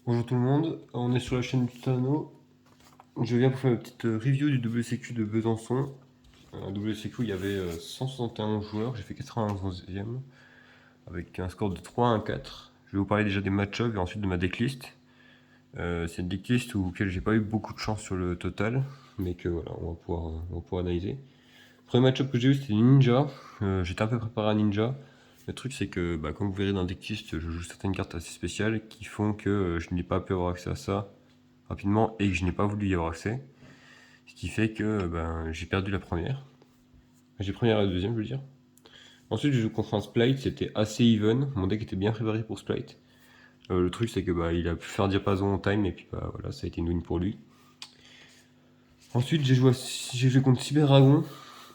Bonjour tout le monde, on est sur la chaîne du Tano. Je viens pour faire une petite review du WCQ de Besançon. WCQ, il y avait 171 joueurs, j'ai fait 91e avec un score de 3-1-4. Je vais vous parler déjà des match-ups et ensuite de ma decklist. C'est une decklist auquel j'ai pas eu beaucoup de chance sur le total, mais que voilà, on va pouvoir analyser. Le premier match-up que j'ai eu, c'était Ninja. J'étais un peu préparé à Ninja. Le truc, c'est que, comme vous verrez dans la decklist, je joue certaines cartes assez spéciales qui font que je n'ai pas pu avoir accès à ça rapidement et que je n'ai pas voulu y avoir accès. Ce qui fait que j'ai perdu la première. J'ai première et la deuxième, je veux dire. Ensuite, je joue contre un Splite, c'était assez even. Mon deck était bien préparé pour Splite. Le truc, c'est que il a pu faire diapason en time et puis voilà, ça a été une win pour lui. Ensuite, j'ai joué contre Cyber Dragon.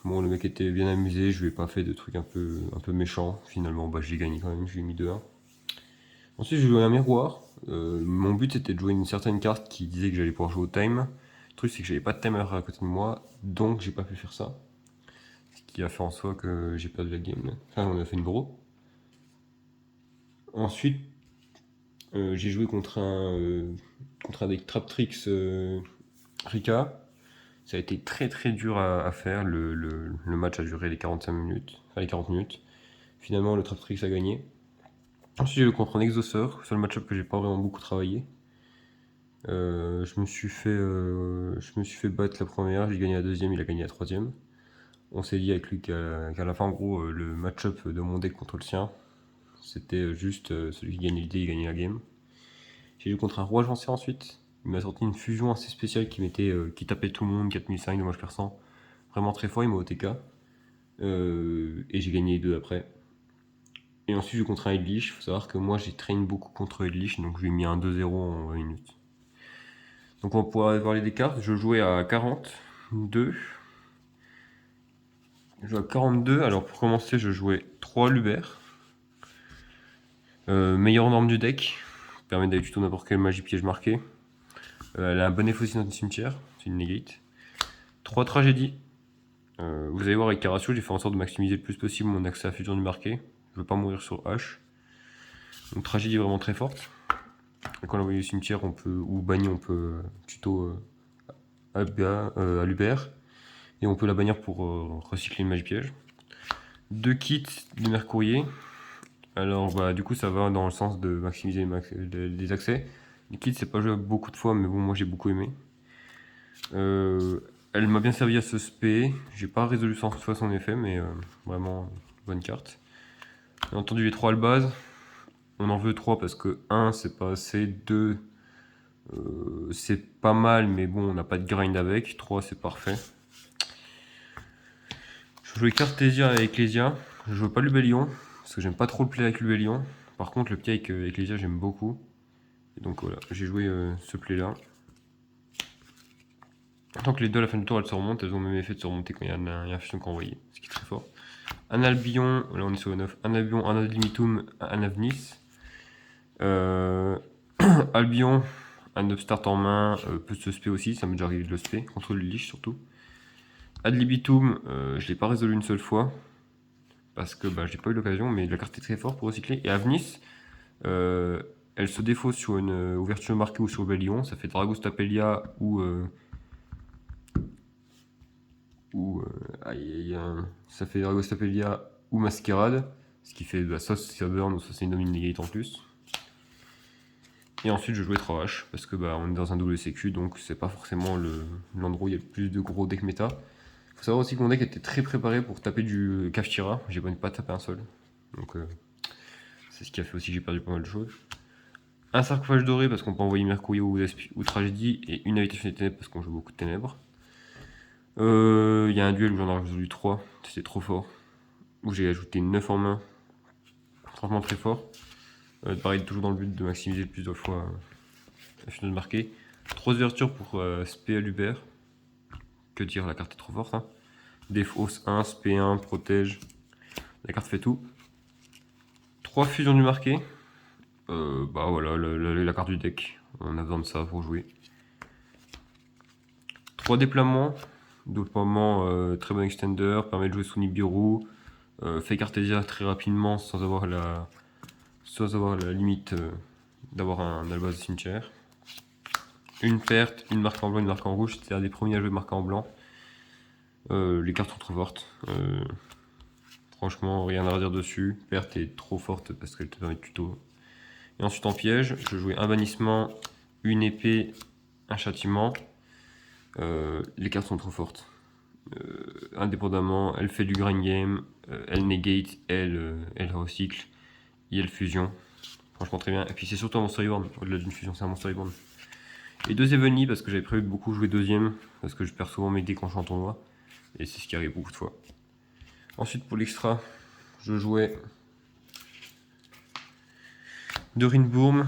Bon, le mec était bien amusé, je lui ai pas fait de trucs un peu méchants. Finalement, j'ai gagné quand même, je lui ai mis 2-1. Ensuite, j'ai joué un miroir. Mon but c'était de jouer une certaine carte qui disait que j'allais pouvoir jouer au time. Le truc, c'est que j'avais pas de timer à côté de moi, donc j'ai pas pu faire ça. Ce qui a fait en soi que j'ai perdu la game. Enfin, on a fait une draw. Ensuite, j'ai joué contre un deck Traptrix Rika. Ça a été très très dur à faire. Le match a duré les 45 minutes, enfin les 40 minutes. Finalement, le Traptrix a gagné. Ensuite, j'ai joué contre un Exauceur, seul match-up que j'ai pas vraiment beaucoup travaillé. Je me suis fait battre la première, j'ai gagné la deuxième, il a gagné la troisième. On s'est dit avec lui qu'à la fin, en gros, le match-up de mon deck contre le sien, c'était juste celui qui gagnait l'idée, il gagnait la game. J'ai joué contre un roi agencé ensuite. Il m'a sorti une fusion assez spéciale qui tapait tout le monde, 4005 dommage perçant. Vraiment très fort, il m'a OTK. Et j'ai gagné les deux après. Et ensuite, j'ai joué contre un Edlich. Il faut savoir que moi, j'ai train beaucoup contre Edlich, donc je lui ai mis un 2-0 en 20 minutes. Donc on va pouvoir parler des cartes. Je jouais à 42. Je jouais à 42. Alors pour commencer, je jouais 3 Luber. Meilleure norme du deck. Permet d'aller tuto n'importe quelle magie piège marqué. Elle a un bon effet aussi dans le cimetière. C'est une negate. 3 tragédies. Vous allez voir avec Caracio, j'ai fait en sorte de maximiser le plus possible mon accès à fusion du marqué. Je veux pas mourir sur H. Donc tragédie vraiment très forte. Et quand on l'envoie au cimetière, ou banni, on peut tuto à Luber. Et on peut la bannir pour recycler une magie piège. 2 kits de Mercourrier. Alors du coup ça va dans le sens de maximiser les accès. Les kits c'est pas joué beaucoup de fois mais bon moi j'ai beaucoup aimé. Elle m'a bien servi à ce spé. J'ai pas résolu 100 fois son effet mais vraiment bonne carte. Bien entendu les 3 albaz. On en veut 3 parce que 1 c'est pas assez, 2 c'est pas mal mais bon on n'a pas de grind avec, 3 c'est parfait. Je jouais Cartésia avec Ecclesia. Je joue pas Lubellion, parce que j'aime pas trop le play avec Lubellion. Par contre, le play avec Ecclesia, j'aime beaucoup. Et donc voilà, j'ai joué ce play là. Tant que les deux à la fin du tour elles se remontent, elles ont le même effet de se remonter quand il y a un fusion envoyé, ce qui est très fort. Un Albion, là on est sur le 9. Un Albion, un Ad Limitum, un Avnis. Albion, un upstart en main, peut se spé aussi, ça m'est déjà arrivé de le spé, contre le liche surtout. Ad libitum, je l'ai pas résolu une seule fois, parce que j'ai pas eu l'occasion, mais la carte est très forte pour recycler. Et Avnis, elle se défausse sur une ouverture marquée ou sur Bellion, ça fait Dragostapelia ça fait Dragostapelia ou Masquerade, ce qui fait soit ça burn ou soit c'est une domine negate en plus. Et ensuite je jouais 3H parce que on est dans un double sécu donc c'est pas forcément l'endroit où il y a le plus de gros deck méta. Faut savoir aussi que mon deck était très préparé pour taper du Kafchira, j'ai pas tapé un seul. Donc c'est ce qui a fait aussi que j'ai perdu pas mal de choses. Un sarcophage doré parce qu'on peut envoyer Mercurier ou Tragédie et une invitation des ténèbres parce qu'on joue beaucoup de ténèbres. Il y a un duel où j'en ai résolu 3, c'était trop fort. Où j'ai ajouté 9 en main, franchement très fort. Pareil, toujours dans le but de maximiser le plus de fois la finale de marquer. 3 ouvertures pour SP à l'Uber. Que dire, la carte est trop forte. Hein. Défausse 1, SP 1, protège. La carte fait tout. 3 fusions du marqué. Voilà, la carte du deck. On a besoin de ça pour jouer. 3 déploiements. Déploiement très bon extender, permet de jouer sous Nibiru. Fait Cartésia très rapidement sans avoir la limite d'avoir un Albaz cimetière. Une perte, une marque en blanc, une marque en rouge. C'était un des premiers à jouer marqué en blanc. Les cartes sont trop fortes. Franchement, rien à redire dessus. Perte est trop forte parce qu'elle te permet de tuto. Et ensuite en piège, je jouais un bannissement, une épée, un châtiment. Les cartes sont trop fortes. Indépendamment, elle fait du grind game, elle negate, elle recycle, et elle fusion. Franchement très bien. Et puis c'est surtout un Monster Reborn, au-delà d'une fusion, c'est un Monster Reborn. Et 2 Evony parce que j'avais prévu de beaucoup jouer deuxième, parce que je perds souvent mes decks quand je suis en tournoi. Et c'est ce qui arrive beaucoup de fois. Ensuite pour l'extra, je jouais de Rinbourm,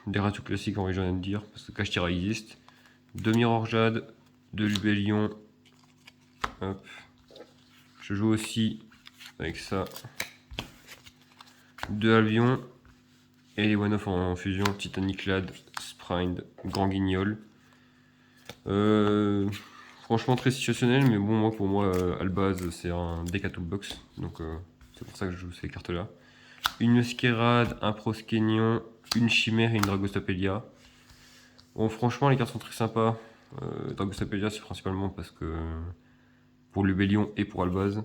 des Ratu classiques en vrai j'ai rien à dire, parce que Kashtira existe. De Mirror Jade, de Lubellion. Hop. Je joue aussi avec ça de Albion et les one-off en fusion Titanic Lad, Sprind, Grand Guignol. Franchement très situationnel, mais bon, pour moi, Albaz c'est un deck à toolbox, donc c'est pour ça que je joue ces cartes là. Une Muskerade, un Proskénion, une Chimère et une Dragostapelia. Bon, franchement, les cartes sont très sympas. Dragostapelia, c'est principalement parce que pour Lubellion et pour Albaz.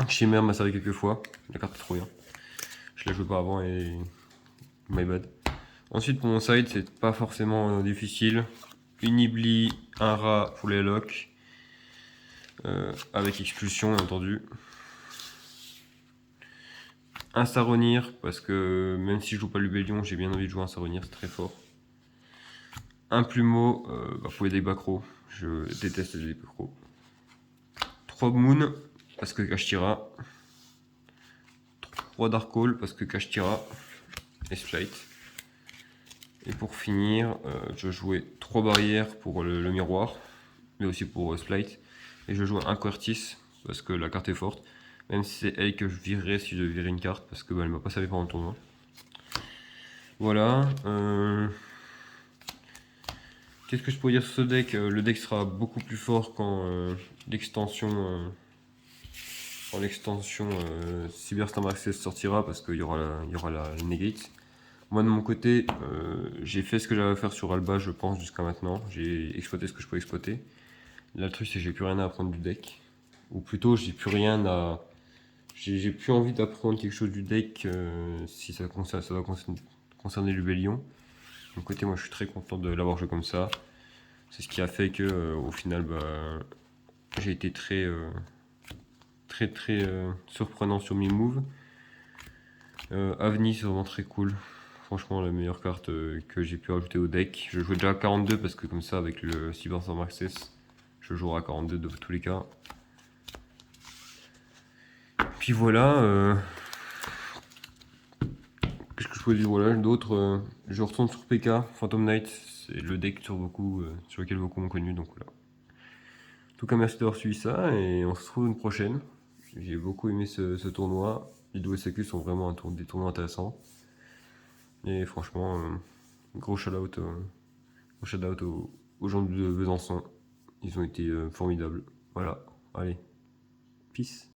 Chimère m'a servi quelques fois, la carte est trop bien. Je la joué pas avant et my bad. Ensuite pour mon side c'est pas forcément difficile. Une Ibli, un rat pour les locks. Avec expulsion bien entendu. Un Saronir parce que même si je joue pas Lubellion j'ai bien envie de jouer un Saronir, c'est très fort. Un Plumeau pour les decks Bacro, je déteste les decks Bacro. 3 Moon parce que Kashtira. 3 Darkhold parce que Kashtira et Splite. Et pour finir, je jouais 3 barrières pour le miroir, mais aussi pour Splite. Et je jouais un Quertis parce que la carte est forte, même si c'est elle que je virerais si je virais une carte parce que elle m'a pas servi pendant le tournoi. Voilà. Qu'est-ce que je pourrais dire sur ce deck? Le deck sera beaucoup plus fort quand l'extension Cyberstorm Access sortira parce qu'il y aura la negate. Moi de mon côté, j'ai fait ce que j'avais à faire sur Alba, je pense, jusqu'à maintenant. J'ai exploité ce que je peux exploiter. Là, le truc, c'est que j'ai plus rien à apprendre du deck. Ou plutôt, j'ai plus rien à. J'ai plus envie d'apprendre quelque chose du deck si ça va concerner Lubellion. De mon côté, moi, je suis très content de l'avoir joué comme ça. C'est ce qui a fait que, au final, j'ai été très surprenant sur mes moves. Avni, c'est vraiment très cool. Franchement, la meilleure carte que j'ai pu rajouter au deck. Je jouais déjà à 42 parce que comme ça, avec le Cyberstorm Access, je jouerai à 42 de tous les cas. Puis voilà. Qu'est-ce que je peux dire? Voilà, d'autres. Je retourne sur PK, Phantom Knight. C'est le deck sur lequel beaucoup m'ont connu. Donc voilà. En tout cas, merci d'avoir suivi ça et on se retrouve une prochaine. J'ai beaucoup aimé ce tournoi. Les WSAQ sont vraiment des tournois intéressants. Et franchement, gros shout-out aux gens de Besançon. Ils ont été formidables. Voilà, allez, peace.